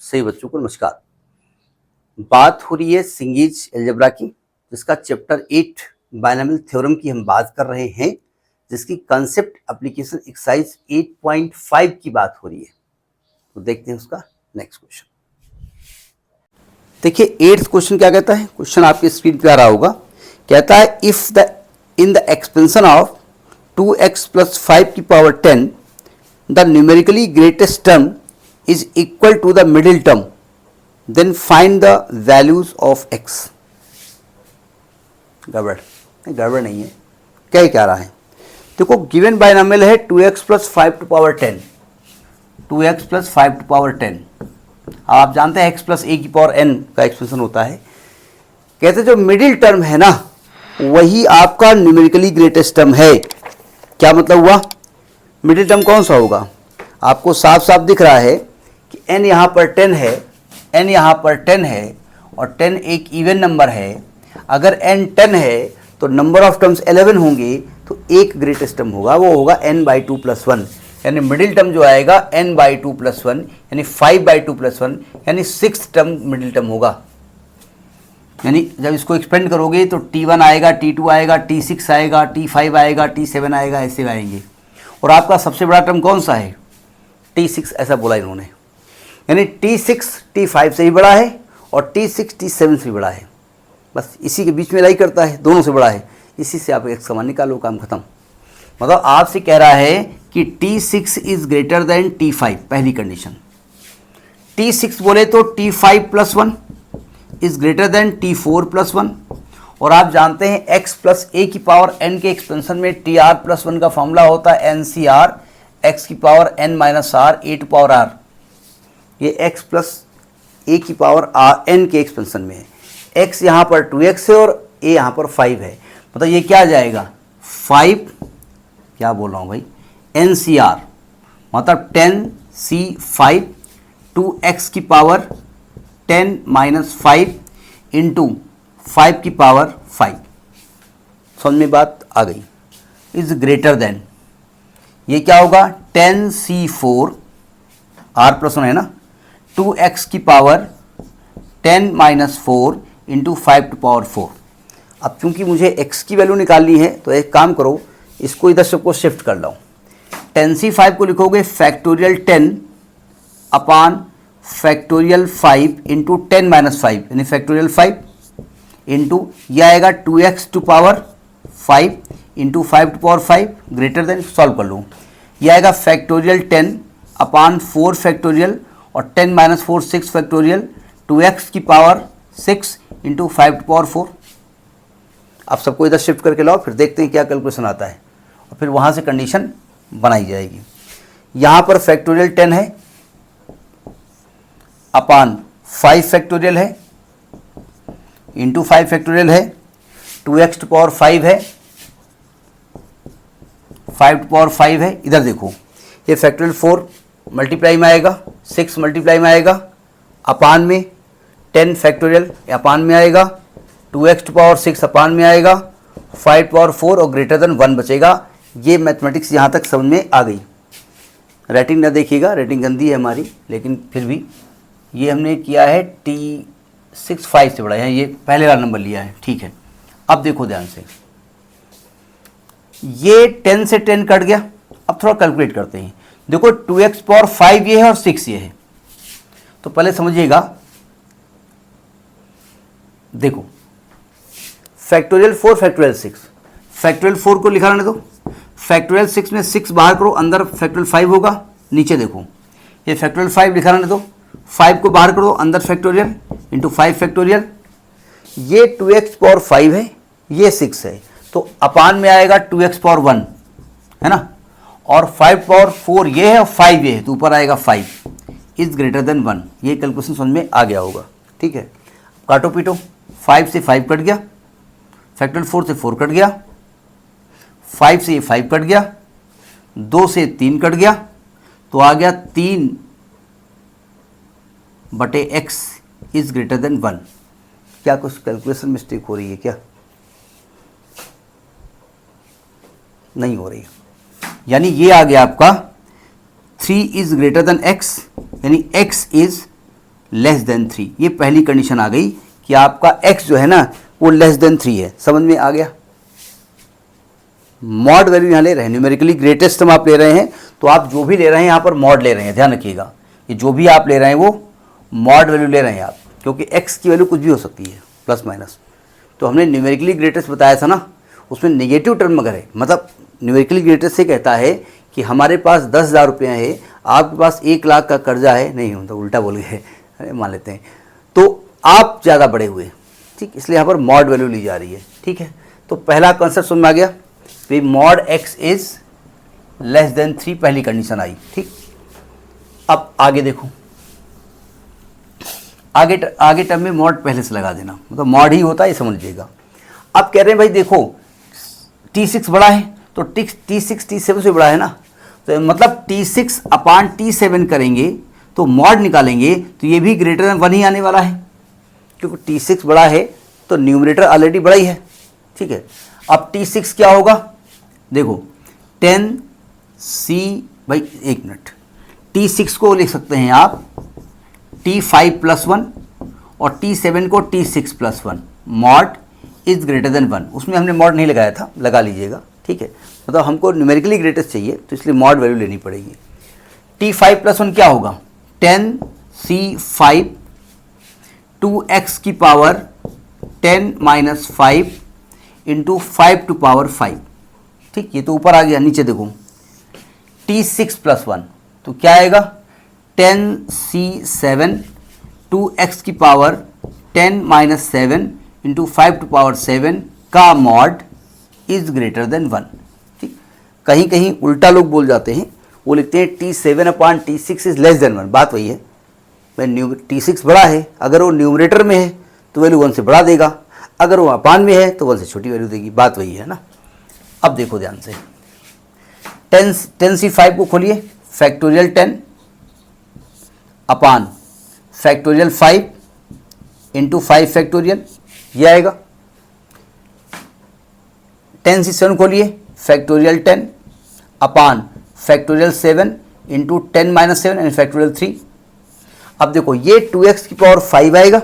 सही बच्चों को नमस्कार। बात हो रही है सिंगीज अलजेब्रा की, जिसका चैप्टर 8 बायनॉमियल थ्योरम की हम बात कर रहे हैं, जिसकी कंसेप्ट एप्लीकेशन एक्सरसाइज 8.5 की बात हो रही है। तो देखते हैं उसका नेक्स्ट क्वेश्चन। देखिए 8th क्वेश्चन क्या कहता है। क्वेश्चन आपकी स्क्रीन पे आ रहा होगा। कहता है if the in the expansion of 2x + 5 की power 10 the numerically greatest term is equal to the middle term, then find the values of x। गड़बड़ नहीं है। क्या रहा है, देखो गिवन बायनॉमियल है 2x + 5 to power 10, 2x + 5 to power 10। आप जानते हैं x + a की पावर n का एक्सप्रेशन होता है। कहते जो मिडिल टर्म है ना, वही आपका न्यूमेरिकली ग्रेटेस्ट टर्म है। क्या मतलब हुआ, मिडिल टर्म कौन सा होगा, आपको साफ साफ दिख रहा है कि n यहाँ पर 10 है, n यहाँ पर 10 है और 10 एक इवन नंबर है। अगर n 10 है तो नंबर ऑफ टर्म्स 11 होंगे, तो एक ग्रेटेस्ट टर्म होगा, वो होगा n/2 + 1। यानी मिडिल टर्म जो आएगा n/2 + 1 यानी 5/2 + 1 यानी 6th टर्म मिडिल टर्म होगा। यानी जब इसको एक्सपेंड करोगे तो T1 आएगा, T2 आएगा, T6 आएगा, T5 आएगा, T7 आएगा, ऐसे आएंगे। और आपका सबसे बड़ा टर्म कौन सा है, T6, ऐसा बोला इन्होंने। यानी T6 T5 से भी बड़ा है और T6 T7 से भी बड़ा है। बस इसी के बीच में लाई करता है, दोनों से बड़ा है। इसी से आप एक समान निकालो, काम खत्म। मतलब आपसे कह रहा है कि T6 is greater than T5, पहली कंडीशन। T6 बोले तो T5 + 1 is greater than T4 + 1। और आप जानते हैं x + a की पावर n के एक्सपेंशन में TR + 1 का फॉर्मूला होता है NCR, x की power n - r a to power r। ये x + a की पावर n के एक्सपेंशन में है। x यहाँ पर 2x है और a यहाँ पर 5 है। मतलब ये क्या आ जाएगा, 5, क्या बोल रहा हूँ भाई, NCR मतलब 10C5 2x की पावर 10 - 5 इंटू 5 की पावर 5। समझ में बात आ गई। इज ग्रेटर देन, ये क्या होगा, 10C4 r + 1 है ना, 2x की पावर 10 - 4 इंटू 5 to power 4। अब चूंकि मुझे x की वैल्यू निकालनी है तो एक काम करो, इसको इधर सबको शिफ्ट कर लो। 10C5 को लिखोगे फैक्टोरियल 10 अपान फैक्टोरियल 5 इंटू 10 - 5 यानी फैक्टोरियल 5 इंटू यह आएगा 2x to power 5 into 5 to power 5 greater than, solve कर लो। यह आएगा फैक्टोरियल 10 अपान 4 फैक्टोरियल और 10 - 4 6 फैक्टोरियल 2x की पावर 6 इंटू 5 to power 4। आप सबको इधर शिफ्ट करके लाओ, फिर देखते हैं क्या कैलकुलेशन आता है और फिर वहाँ से कंडीशन बनाई जाएगी। यहाँ पर फैक्टोरियल 10 है अपान 5 फैक्टोरियल है इंटू 5 फैक्टोरियल है, 2x to power 5 है, 5 to power 5 है। इधर देखो ये फैक्टोरियल 4 मल्टीप्लाई में आएगा, 6 मल्टीप्लाई में आएगा, अपान में 10 फैक्टोरियल अपान में आएगा, 2x to power 6 अपान में आएगा, 5 to power 4 और ग्रेटर देन 1 बचेगा। ये मैथमेटिक्स यहाँ तक समझ में आ गई। रेटिंग ना देखिएगा, रेटिंग गंदी है हमारी, लेकिन फिर भी ये हमने किया है T6 5 से बड़ा है, ये पहले वाला नंबर लिया है, ठीक है। अब देखो ध्यान से, ये 10 से 10 कट गया। अब थोड़ा कैलकुलेट करते हैं। देखो 2x पावर 5 ये है और 6 ये है, तो पहले समझिएगा। देखो फैक्टोरियल 4 फैक्टोरियल 6, फैक्टोरियल 4 को लिखा रहने दो, फैक्टोरियल 6 में 6 बाहर करो, अंदर फैक्टोरियल 5 होगा। नीचे देखो ये फैक्टोरियल 5 लिखा रहने दो, 5 को बाहर करो, अंदर फैक्टोरियल इंटू 5 फैक्टोरियल। ये 2x पावर 5 है, ये 6 है, तो अपान में आएगा 2x पावर 1 है ना, और 5 पावर 4 ये है और 5 ये है, तो ऊपर आएगा 5 इज ग्रेटर देन 1। ये कैलकुलेशन समझ में आ गया होगा, ठीक है। काटो पीटो, 5 से 5 कट गया, फैक्टोरियल 4 से 4 कट गया, 5 से 5 कट गया, 2 से 3 कट गया, तो आ गया 3/x इज ग्रेटर देन 1। क्या कुछ कैलकुलेशन मिस्टेक हो रही है क्या, नहीं हो रही है। यानी ये आ गया आपका 3 इज ग्रेटर देन x, यानी x इज लेस देन 3। ये पहली कंडीशन आ गई कि आपका x जो है ना वो लेस देन 3 है। समझ में आ गया? मॉड वैल्यू यहाँ ले रहे हैं, न्यूमेरिकली ग्रेटेस्ट हम आप ले रहे हैं, तो आप जो भी ले रहे हैं यहाँ पर मॉड ले रहे हैं, ध्यान रखिएगा। ये जो भी आप ले रहे हैं वो मॉड वैल्यू ले रहे हैं आप, क्योंकि x की वैल्यू कुछ भी हो सकती है, प्लस माइनस। तो हमने न्यूमेरिकली ग्रेटेस्ट बताया था ना, उसमें नेगेटिव टर्म अगर है, मतलब न्यूमेरिकली ग्रेटेस्ट से कहता है कि हमारे पास 10,000 रुपये है, आपके पास 1 लाख का कर्जा है, नहीं हम तो उल्टा बोल गए, मान लेते हैं, तो आप ज़्यादा बड़े हुए, ठीक, इसलिए यहाँ पर मॉड वैल्यू ली जा रही है, ठीक है। तो पहला कॉन्सेप्ट समझ में आ गया, तो mod x is less than 3 पहली कंडीशन आई, ठीक। अब आगे देखो, आगे टर्म में मॉड पहले से लगा देना, मतलब मॉड ही होता है, ये समझ लीजिएगा। अब कह रहे हैं भाई देखो T6 बड़ा है, तो T6 T7 से बड़ा है ना, तो मतलब T6 अपान T7 करेंगे तो मॉड निकालेंगे तो ये भी ग्रेटर देन 1 ही आने वाला है, क्योंकि T6 बड़ा है तो न्यूमरेटर ऑलरेडी बड़ा ही है, ठीक है। अब T6 क्या होगा, देखो 10C भाई, एक मिनट, T6 को लिख सकते हैं आप T5+1 और T7 को T6+1, mod is greater than 1। उसमें हमने मॉड नहीं लगाया था, लगा लीजिएगा, ठीक है। मतलब हमको न्यूमेरिकली ग्रेटेस्ट चाहिए तो इसलिए मॉड वैल्यू लेनी पड़ेगी। T5+1 क्या होगा, 10C5 2x की पावर 10 - 5 इंटू 5 टू पावर 5, ठीक। ये तो ऊपर आ गया, नीचे देखो T6+1 तो क्या आएगा, 10C7 2x की पावर 10 - 7 इंटू 5 टू पावर 7 का मॉड इज ग्रेटर देन 1, ठीक। कहीं कहीं उल्टा लोग बोल जाते हैं, वो लिखते हैं T7 upon T6 is less than 1। बात वही है, T6 बड़ा है, अगर वो न्यूमरेटर में है तो वैल्यू 1 से बड़ा देगा, अगर वो अपान में है तो 1 से छोटी वैल्यू देगी, बात वही है ना। अब देखो ध्यान से, 10C5 को खोलिए, फैक्टोरियल 10 अपान फैक्टोरियल 5 इंटू 5 फैक्टोरियल, ये आएगा। 10C7 खोलिए, factorial 10 upon factorial 7 into 10 - 7 and factorial 3। अब देखो ये 2x की पावर 5 आएगा,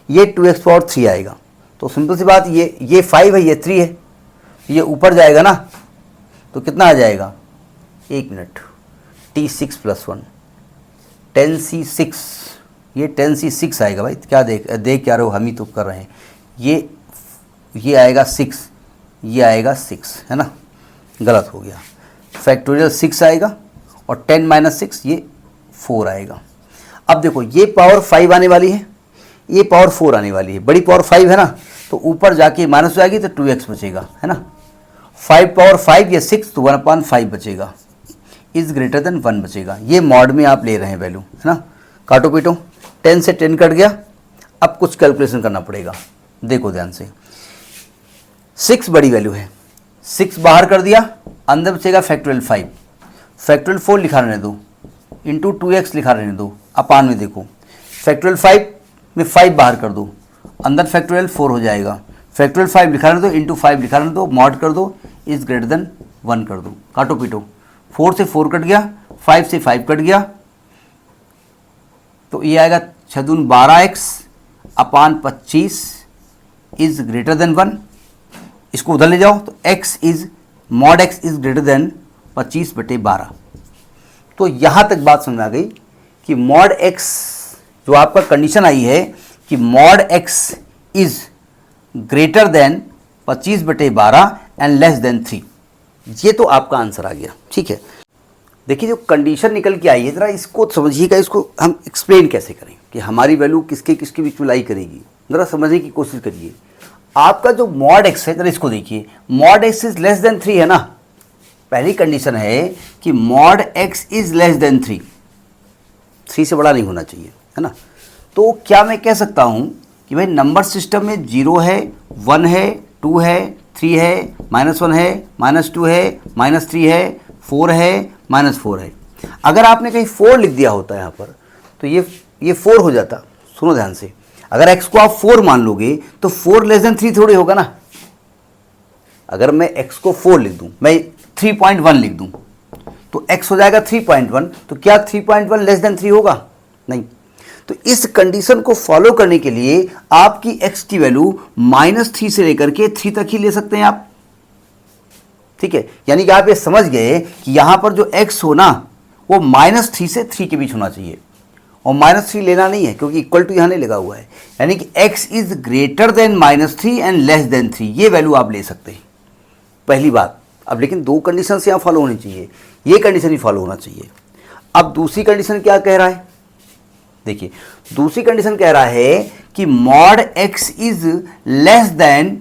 ये 2x की पावर 3 आएगा, तो सिंपल सी बात, ये 5 है, ये 3 है, ये ऊपर जाएगा ना, तो कितना आ जाएगा, एक मिनट, T6+1 10C6, ये 10C6 आएगा भाई, क्या देख क्या रहे हो, हम ही तो कर रहे हैं, ये आएगा 6, ये आएगा 6, है ना, गलत हो गया, फैक्टोरियल 6 आएगा और 10 - 6 ये 4 आएगा। अब देखो ये पावर 5 आने वाली है, ये पावर 4 आने वाली है, बड़ी पावर 5 है ना, तो ऊपर जाके माइनस हो जाएगी तो 2x बचेगा, है ना। 5 पावर 5 या 6 तो 1/5 बचेगा, इज ग्रेटर देन 1 बचेगा। ये मॉड में आप ले रहे हैं वैल्यू, है ना। काटो पीटो, 10 से 10 कट गया, अब कुछ कैलकुलेशन करना पड़ेगा, देखो ध्यान से। 6 बड़ी वैल्यू है, 6 बाहर कर दिया, अंदर बचेगा फैक्टोरियल 5, फैक्टोरियल 4 लिखा रहने दो, इंटू 2x लिखा रहने दो, अपान में देखो फैक्टोरियल 5 में 5 बाहर कर दो, अंदर फैक्टोरियल 4 हो जाएगा, फैक्टोरियल 5 लिखा रहने दो, इंटू 5 लिखा रहने दो, मॉड कर दो, इज ग्रेटर देन 1 कर दो, काटो पीटो, 4 से 4 कट गया, 5 से 5 कट गया, तो ये आएगा 6×2 12x upon 25 is greater than 1। इसको उधर ले जाओ तो x is mod x is greater than 25/12। तो यहाँ तक बात समझ आ गई कि मॉड x, जो आपका कंडीशन आई है कि mod x is greater than 25/12 and less than 3, ये तो आपका आंसर आ गया, ठीक है। देखिए जो कंडीशन निकल के आई है, ज़रा इसको समझिएगा, इसको हम एक्सप्लेन कैसे करें कि हमारी वैल्यू किसके किसके बीच में लाई करेगी, ज़रा समझने की कोशिश करिए। आपका जो मॉड x है, ज़रा इसको देखिए, mod x is less than 3 है ना, पहली कंडीशन है कि mod x is less than 3, 3 से बड़ा नहीं होना चाहिए, है ना। तो क्या मैं कह सकता हूँ कि भाई नंबर सिस्टम में 0 है, 1 है, 2 है, 3 है, -1 है, -2 है, -3 है, 4 है, -4 है। अगर आपने कहीं 4 लिख दिया होता है यहाँ पर तो ये 4 हो जाता। सुनो ध्यान से, अगर x को आप 4 मान लोगे तो 4 लेस देन 3 थोड़ी होगा ना। अगर मैं x को 4 लिख दूँ, मैं 3.1 लिख दूँ तो x हो जाएगा 3.1, तो क्या 3.1 लेस देन 3 होगा? नहीं। तो तो इस कंडीशन को फॉलो करने के लिए आपकी x की वैल्यू -3 से लेकर के 3 तक ही ले सकते हैं आप, ठीक है। यानी कि आप ये समझ गए कि यहां पर जो x हो ना वो -3 से 3 के बीच होना चाहिए, और -3 लेना नहीं है क्योंकि इक्वल टू यहां नहीं लगा हुआ है। यानी कि x is greater than -3 and less than 3, ये वैल्यू आप ले सकते हैं, पहली बात। अब लेकिन दो कंडीशन यहां फॉलो होनी चाहिए, ये कंडीशन ही फॉलो होना चाहिए। अब दूसरी कंडीशन क्या कह रहा है, देखिए दूसरी कंडीशन कह रहा है कि mod x is less than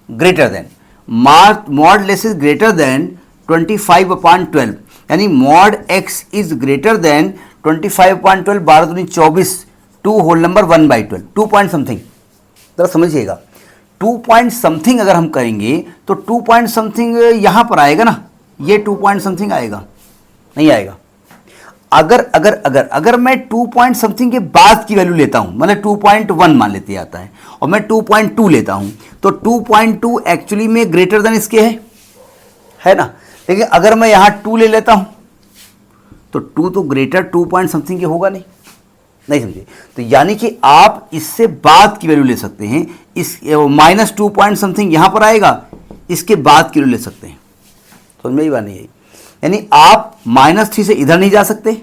greater than, mod less is greater than 25/12, यानी mod x is greater than 25/12, 12 दूनी 24, 2 होल नंबर 1/12, 2 पॉइंट समथिंग। जरा समझिएगा, 2 पॉइंट समथिंग अगर हम करेंगे तो 2 पॉइंट समथिंग यहां पर आएगा ना, ये 2 पॉइंट समथिंग आएगा, नहीं आएगा। अगर मैं 2 पॉइंट समथिंग के बाद की वैल्यू लेता हूं, मतलब 2.1 मान लेते आता है, और मैं 2.2 लेता हूं, तो 2.2 एक्चुअली में ग्रेटर देन इसके है ना। लेकिन अगर मैं यहां 2 ले लेता हूं तो 2 तो ग्रेटर 2 पॉइंट समथिंग के होगा नहीं समझे। तो यानी कि आप इससे बाद की वैल्यू ले सकते हैं, इस -2 पॉइंट समथिंग यहां पर आएगा, इसके बाद की वैल्यू ले सकते हैं। समझ में ही बात नहीं आई। यानी आप -3 से इधर नहीं जा सकते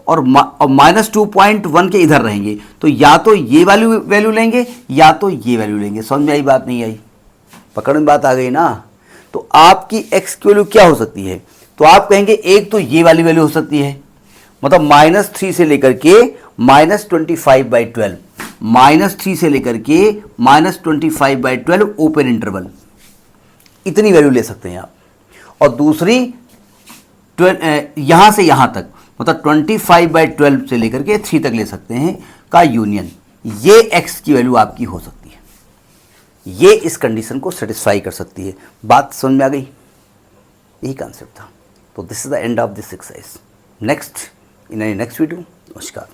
और -2.1 के इधर रहेंगे, तो या तो ये वैल्यू लेंगे या तो ये वैल्यू लेंगे। समझ में आई बात नहीं आई, पकड़ में बात आ गई ना। तो आपकी x की वैल्यू क्या हो सकती है, तो आप कहेंगे एक तो ये वाली वैल्यू हो सकती है, मतलब -3 से लेकर के -25/12, -3 से लेकर के -25/12 ओपन इंटरवल, इतनी वैल्यू ले सकते हैं आप। और दूसरी यहां से यहां तक, मतलब 25/12 से लेकर के 3 तक ले सकते हैं का यूनियन, ये x की वैल्यू आपकी हो सकती है, ये इस कंडीशन को सेटिस्फाई कर सकती है। बात समझ में आ गई, यही कॉन्सेप्ट था। तो this is the end of this exercise. Next in next video. नमस्कार।